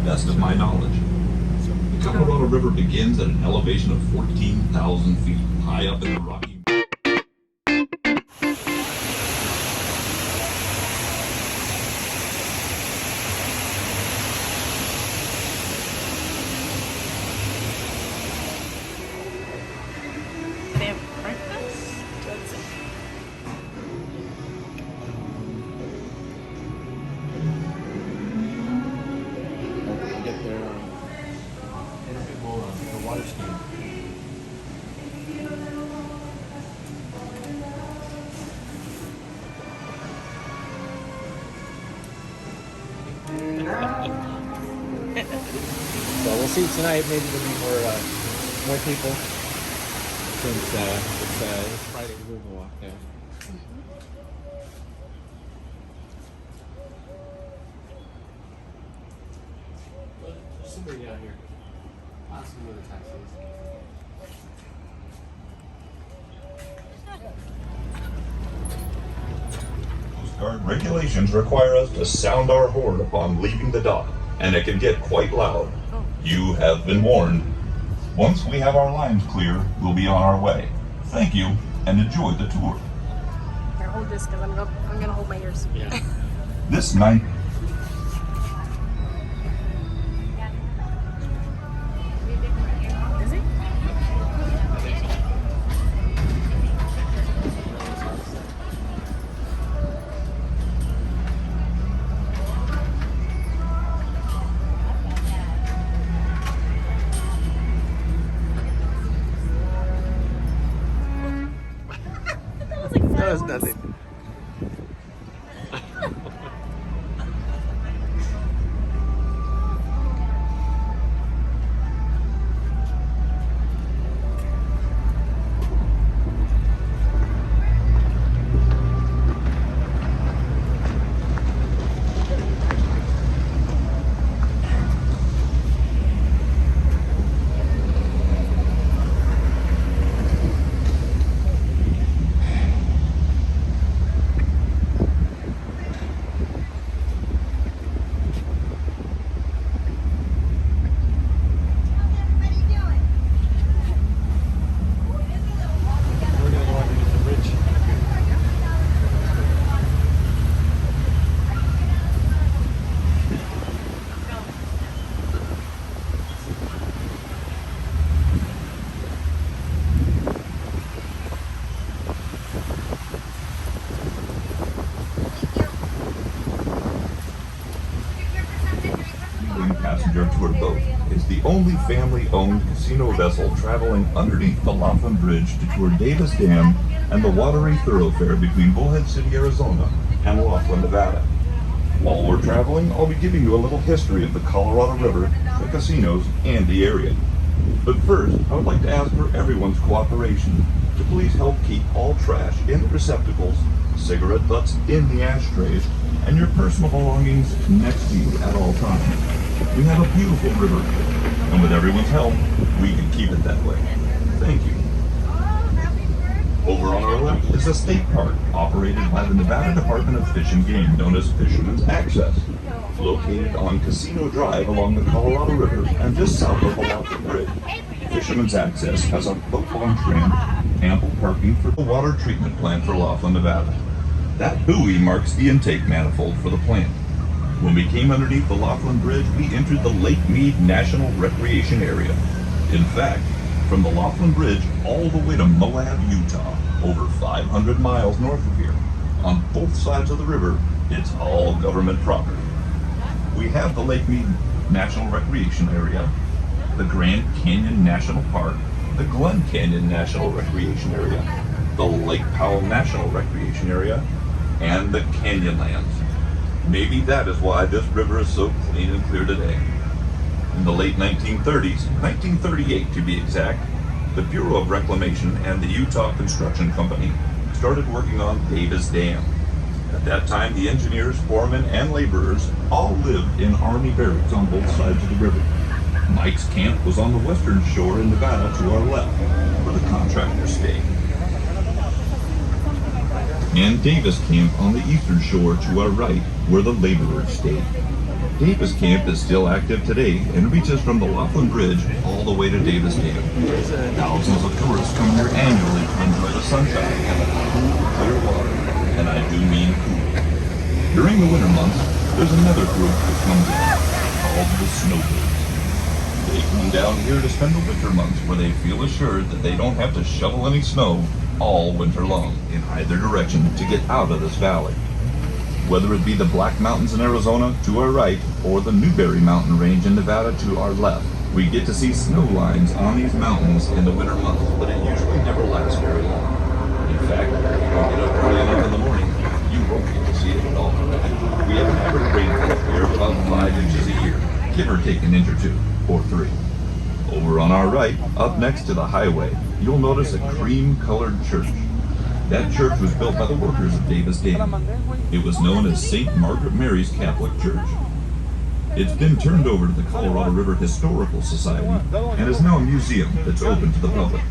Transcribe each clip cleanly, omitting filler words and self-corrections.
best of my knowledge. The Colorado River begins at an elevation of 14,000 feet, high up in the Rocky Mountains. They have breakfast? Let's see. Get their the water skiing. So we'll see tonight. Maybe there'll be more people since it's Friday River Walk. Yeah. There's somebody out here. Ask them where the taxi is. Coast Guard regulations require us to sound our horn upon leaving the dock, and it can get quite loud. You have been warned. Once we have our lines clear, we'll be on our way. Thank you, and enjoy the tour. Here, hold this because I'm gonna hold my ears. Yeah. This night. Is it? That was nothing. We're gonna go underneath the bridge. Wing passenger tour boat is the only family-owned casino vessel traveling underneath the Laughlin Bridge to tour Davis Dam and the watery thoroughfare between Bullhead City, Arizona and Laughlin, Nevada. While we're traveling, I'll be giving you a little history of the Colorado River, the casinos, and the area. But first, I would like to ask for everyone's cooperation to please help keep all trash in the receptacles, cigarette butts in the ashtrays, and your personal belongings next to you at all times. We have a beautiful river, and with everyone's help, we can keep it that way. Thank you. Over on our left is a state park operated by the Nevada Department of Fish and Game, known as Fisherman's Access, located on Casino Drive along the Colorado River and just south of the Laughlin Bridge. Fisherman's Access has a boat launch ramp, ample parking for the water treatment plant for Laughlin, Nevada. That buoy marks the intake manifold for the plant. When we came underneath the Laughlin Bridge, we entered the Lake Mead National Recreation Area. In fact, from the Laughlin Bridge all the way to Moab, Utah, over 500 miles north of here, on both sides of the river, it's all government property. We have the Lake Mead National Recreation Area, the Grand Canyon National Park, the Glen Canyon National Recreation Area, the Lake Powell National Recreation Area, and the Canyonlands. Maybe that is why this river is so clean and clear today. In the late 1930s, 1938 to be exact, the Bureau of Reclamation and the Utah Construction Company started working on Davis Dam. At that time, the engineers, foremen, and laborers all lived in Army barracks on both sides of the river. Mike's camp was on the western shore in Nevada to our left, where the contractors stayed. And Davis Camp on the eastern shore to our right, where the laborers stayed. Davis Camp is still active today and reaches from the Laughlin Bridge all the way to Davis Camp. Thousands of tourists come here annually to enjoy the sunshine and the cool, clear water, and I do mean cool. During the winter months, there's another group that comes in, called the snowbirds. They come down here to spend the winter months where they feel assured that they don't have to shovel any snow all winter long in either direction to get out of this valley. Whether it be the Black Mountains in Arizona to our right or the Newberry Mountain Range in Nevada to our left, we get to see snow lines on these mountains in the winter months, but it usually never lasts very long. In fact, if you don't get up early enough in the morning, you won't get to see it at all. We have an average rainfall here of about 5 inches a year, give or take an inch or two, or 3. Over on our right, up next to the highway, you'll notice a cream-colored church. That church was built by the workers of Davis Dam. It was known as St. Margaret Mary's Catholic Church. It's been turned over to the Colorado River Historical Society and is now a museum that's open to the public.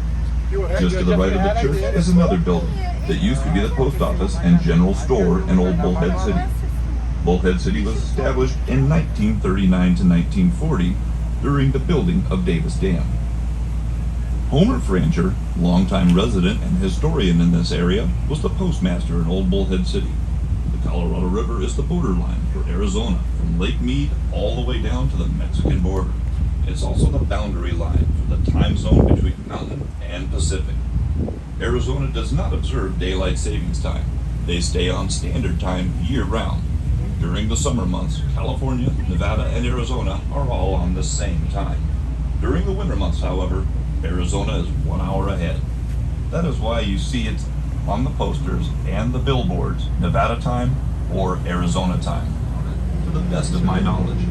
Just to the right of the church is another building that used to be the post office and general store in old Bullhead City. Bullhead City was established in 1939 to 1940 during the building of Davis Dam. Homer Francher, longtime resident and historian in this area, was the postmaster in old Bullhead City. The Colorado River is the borderline for Arizona, from Lake Mead all the way down to the Mexican border. It's also the boundary line for the time zone between Mountain and Pacific. Arizona does not observe daylight savings time. They stay on standard time year-round. During the summer months, California, Nevada, and Arizona are all on the same time. During the winter months, however, Arizona is 1 hour ahead. That is why you see it on the posters and the billboards, Nevada time or Arizona time, to the best of my knowledge.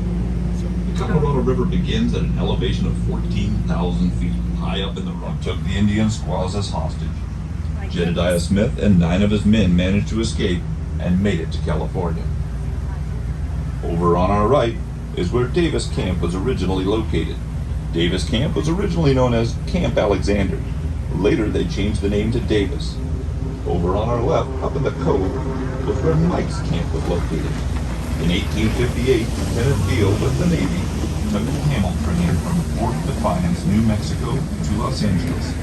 The Colorado River begins at an elevation of 14,000 feet high up in the rock. Took the Indian squaws as hostage. Jedediah Smith and 9 of his men managed to escape and made it to California. Over on our right is where Davis Camp was originally located. Davis Camp was originally known as Camp Alexander. Later they changed the name to Davis. Over on our left, up in the cove, was where Mike's camp was located. In 1858, Lieutenant Beale with the Navy took a camel train from Fort Defiance, New Mexico to Los Angeles.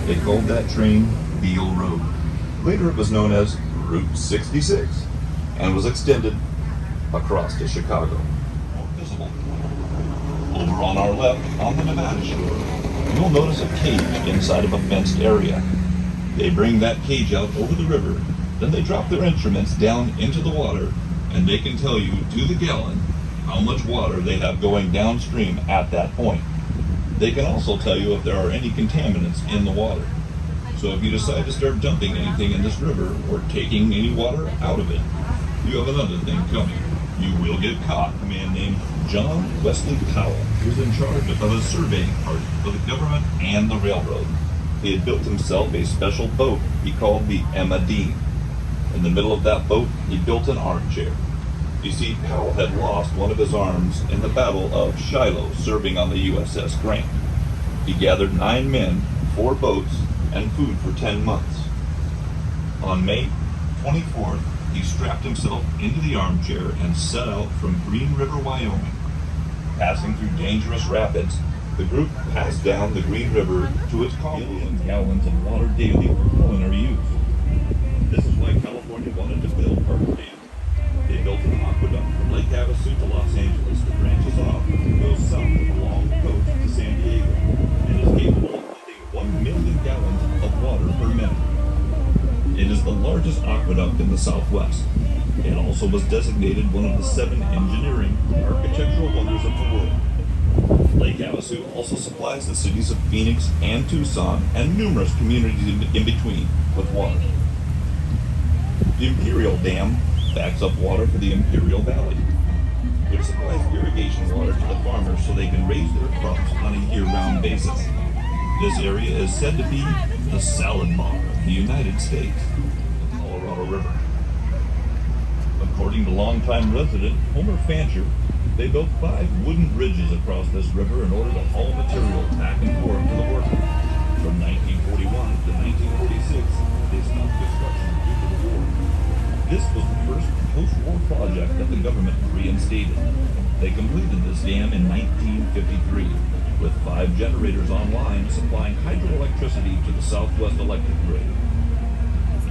They called that train Beale Road. Later it was known as Route 66 and was extended across to Chicago. More visible. Over on our left, on the Nevada shore, you'll notice a cage inside of a fenced area. They bring that cage out over the river, then they drop their instruments down into the water, and they can tell you to the gallon how much water they have going downstream at that point. They can also tell you if there are any contaminants in the water. So if you decide to start dumping anything in this river or taking any water out of it, you have another thing coming. You will get caught. A man named John Wesley Powell was in charge of a surveying party for the government and the railroad. He had built himself a special boat he called the Emma Dean. In the middle of that boat, he built an armchair. You see, Powell had lost one of his arms in the Battle of Shiloh, serving on the USS Grant. He gathered 9 men, 4 boats, and food for 10 months. On May 24th, he strapped himself into the armchair and set out from Green River, Wyoming. Passing through dangerous rapids, the group passed down the Green River to its million gallons of water daily for culinary use. This is why California wanted to build Parker Dam. They built an aqueduct from Lake Havasu to Los Angeles that branches off and goes south of the long coast to San Diego and is capable of holding 1 million gallons of water per minute. It is the largest aqueduct in the Southwest. It also was designated one of the 7 engineering architectural wonders of the world. Lake Havasu also supplies the cities of Phoenix and Tucson and numerous communities in between with water. The Imperial Dam backs up water for the Imperial Valley, which supplies irrigation water to the farmers so they can raise their crops on a year-round basis. This area is said to be the salad bar of the United States, the Colorado River. According to longtime resident Homer Francher, they built 5 wooden bridges across this river in order to haul material back and forth to the worker. From 1941 to 1946, they stopped construction due to the war. This was the first post-war project that the government reinstated. They completed this dam in 1953, with 5 generators online supplying hydroelectricity to the Southwest Electric Grid.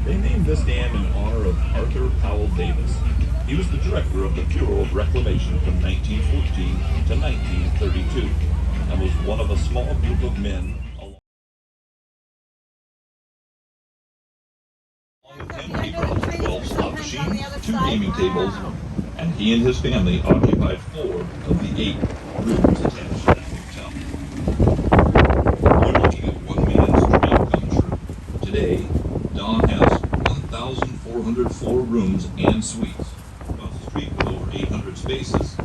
They named this dam in honor of Arthur Powell Davis. He was the director of the Bureau of Reclamation from 1914 to 1932, and was one of a small group of men. Along with him, he brought 12 slot machines, 2 gaming tables, and he and his family occupied 4 of the 8 rooms attached to that hotel. You're looking at one man's dream come true. Today, Don has 1,404 rooms and suites, across the street with over 800 spaces.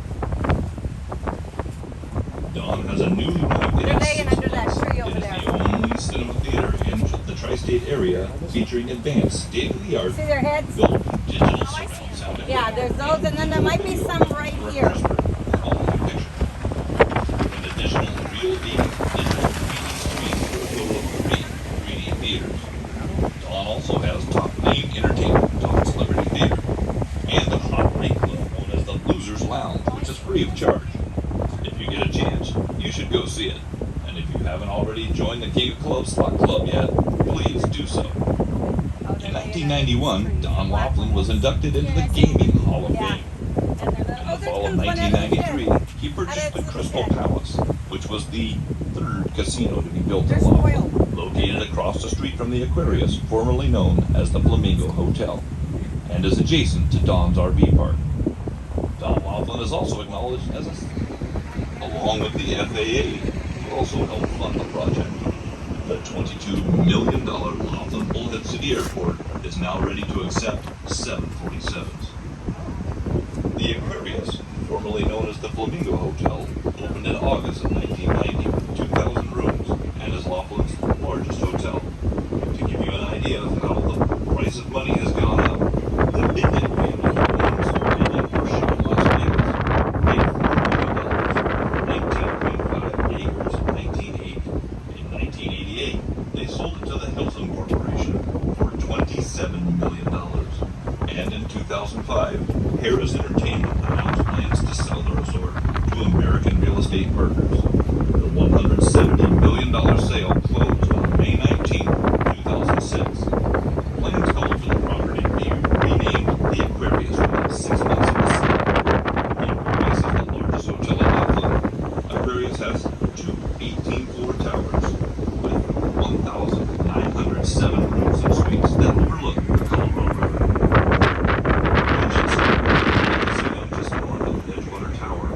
Don has a newly renovated They're laying under that tree over It is there. the only cinema theater in the tri-state area featuring advanced state-of-the-art See their heads? Dolby digital surround sound. Yeah, there's those, and then there might be some right here. An additional real deep digital 3D screens for a total of 3 3D theaters. Dawn also has top name entertainment, Dawn Celebrity Theater, and the hot night club known as the Losers Lounge, which is free of charge. If you get a chance, you should go see it. And if you haven't already joined the King of Clubs Slot Club yet, please do so. In 1991, Don Laughlin was inducted into the Gaming Hall of Fame. In the fall of 1993, he purchased the Crystal Palace, which was the 3rd casino to be built in Laughlin, located across the street from the Aquarius, formerly known as the Flamingo Hotel, and is adjacent to Don's RV park. Don Laughlin is also acknowledged as along with the FAA, who also helped fund the project. The $22 million Laughlin Bullhead City Airport is now ready to accept 747s. The Aquarius, formerly known as the Flamingo Hotel, opened in August of 1990 with 2,000 rooms and is Laughlin's largest hotel. To give you an idea of how the price of money has gone up, the Bignet family who owns Bignet Horseshoe in Las Vegas paid $4 million for 19.5 acres in 1980. In 1988, they sold it to the Hilton Corporation for $27 million. And in 2005, Harris Entertainment announced plans to sell the resort to American Real Estate Partners. The $170 million sale closed on May 19, 2006. Plans called for the property to be renamed the Aquarius within 6 months of the sale. The Aquarius is the largest hotel in Laughlin. Aquarius has 2 18-floor towers with 1,907 rooms and suites that overlook the Colorado River. Just north of Edgewater Tower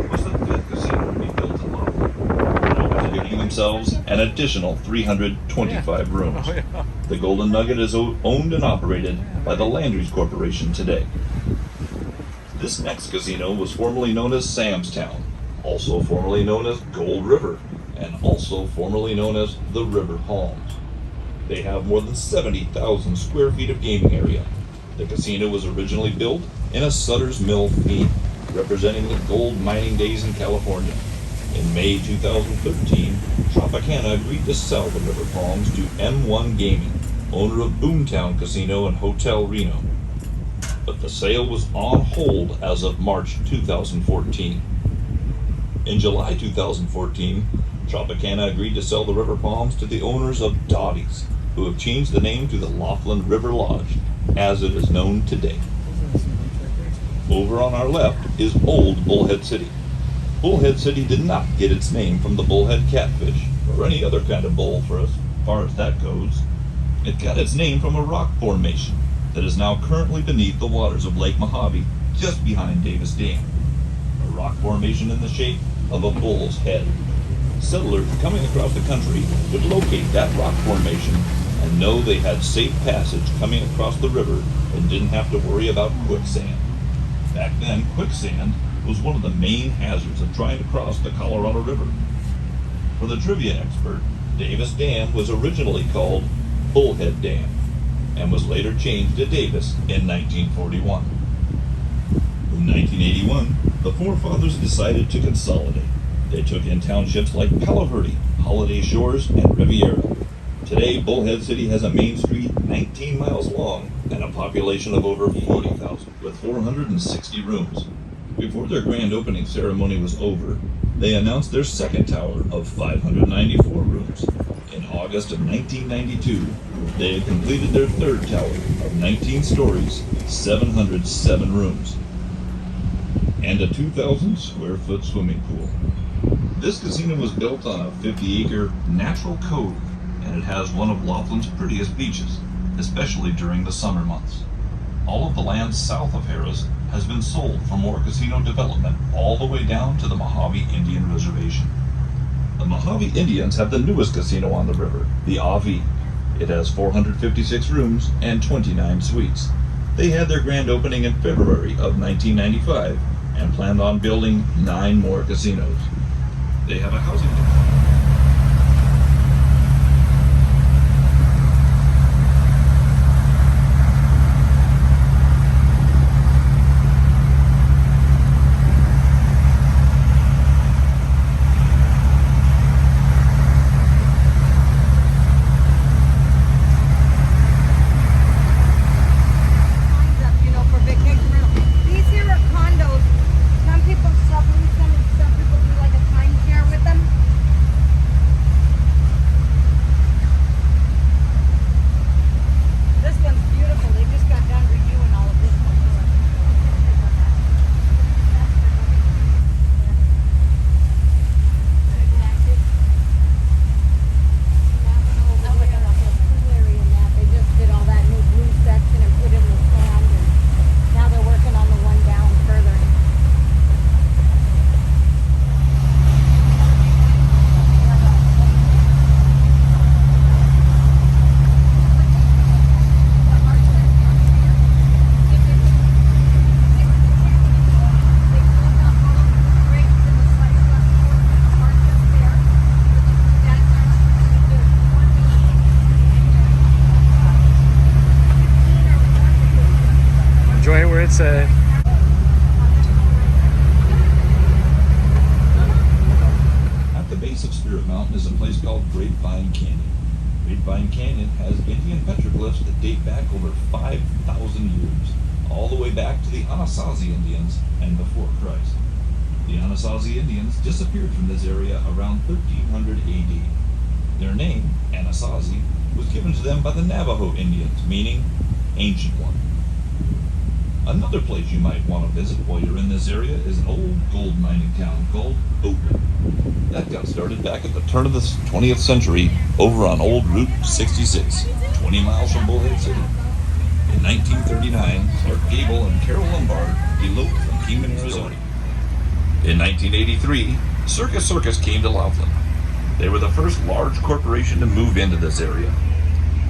was the 5th casino to be built in Laughlin, giving themselves an additional 325 rooms. The Golden Nugget is owned and operated by the Landry's Corporation today. This next casino was formerly known as Samstown, also formerly known as Gold River, and also formerly known as the River Palms. They have more than 70,000 square feet of gaming area. The casino was originally built in a Sutter's Mill theme, representing the gold mining days in California. In May 2013, Tropicana agreed to sell the River Palms to M1 Gaming, owner of Boomtown Casino and Hotel Reno. But the sale was on hold as of March 2014. In July 2014, Tropicana agreed to sell the River Palms to the owners of Dottie's, who have changed the name to the Laughlin River Lodge, as it is known today. Over on our left is Old Bullhead City. Bullhead City did not get its name from the bullhead catfish, or any other kind of bull for as far as that goes. It got its name from a rock formation that is now currently beneath the waters of Lake Mojave, just behind Davis Dam. A rock formation in the shape of a bull's head. Settlers coming across the country would locate that rock formation and know they had safe passage coming across the river and didn't have to worry about quicksand. Back then, quicksand was one of the main hazards of trying to cross the Colorado River. For the trivia expert, Davis Dam was originally called Bullhead Dam and was later changed to Davis in 1941. In 1981, the forefathers decided to consolidate. They took in townships like Palo Verde, Holiday Shores, and Riviera. Today, Bullhead City has a main street 19 miles long and a population of over 40,000 with 460 rooms. Before their grand opening ceremony was over, they announced their second tower of 594 rooms. In August of 1992, they had completed their third tower of 19 stories, 707 rooms, and a 2,000 square foot swimming pool. This casino was built on a 50-acre natural cove, and it has one of Laughlin's prettiest beaches, especially during the summer months. All of the land south of Harrah's has been sold for more casino development all the way down to the Mojave Indian Reservation. The Mojave Indians have the newest casino on the river, the Avi. It has 456 rooms and 29 suites. They had their grand opening in February of 1995 and planned on building 9 more casinos. They have a housing development. At the base of Spirit Mountain is a place called Grapevine Canyon. Grapevine Canyon has Indian petroglyphs that date back over 5,000 years, all the way back to the Anasazi Indians and before Christ. The Anasazi Indians disappeared from this area around 1300 AD. Their name, Anasazi, was given to them by the Navajo Indians, meaning ancient one. Another place you might want to visit while you're in this area is an old gold mining town called Oakland. That got started back at the turn of the 20th century over on Old Route 66, 20 miles from Bullhead City. In 1939, Clark Gable and Carol Lombard eloped from Kingman, Arizona. In 1983, Circus came to Laughlin. They were the first large corporation to move into this area.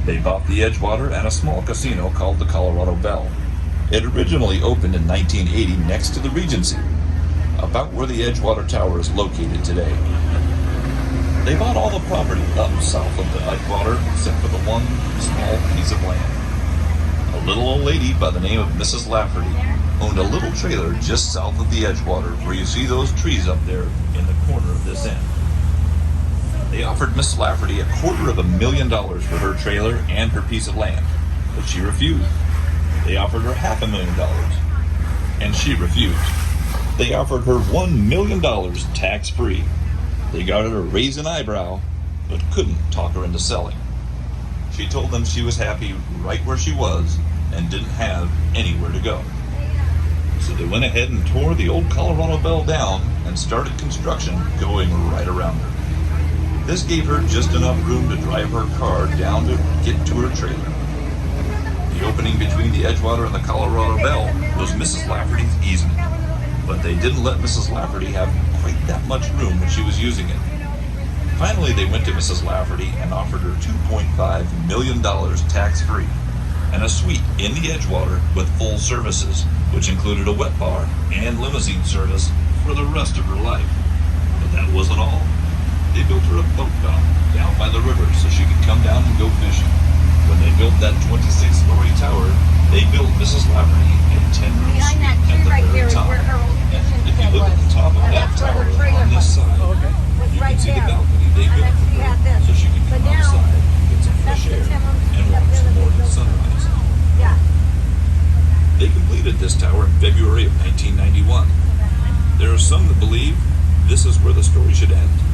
They bought the Edgewater and a small casino called the Colorado Bell. It originally opened in 1980 next to the Regency, about where the Edgewater Tower is located today. They bought all the property up south of the Edgewater except for the one small piece of land. A little old lady by the name of Mrs. Lafferty owned a little trailer just south of the Edgewater where you see those trees up there in the corner of this end. They offered Mrs. Lafferty $250,000 for her trailer and her piece of land, but she refused. They offered her $500,000, and she refused. They offered her $1 million tax-free. They got her to raise an eyebrow, but couldn't talk her into selling. She told them she was happy right where she was and didn't have anywhere to go. So they went ahead and tore the old Colorado Bell down and started construction going right around her. This gave her just enough room to drive her car down to get to her trailer. The opening between the Edgewater and the Colorado Bell was Mrs. Lafferty's easement, but they didn't let Mrs. Lafferty have quite that much room when she was using it. Finally, they went to Mrs. Lafferty and offered her $2.5 million tax-free and a suite in the Edgewater with full services, which included a wet bar and limousine service for the rest of her life. But that wasn't all. They built her a boat dock down by the river so she could come down and go fishing. When they built that 26-story tower, they built Mrs. Lafferty a 10-room suite at the very top. And if you look at the top of that tower on this side, you can see the balcony they built for her so she could come outside, get some fresh air, and watch the morning sunrise. They completed this tower in February of 1991. some that believe this is where the story should end.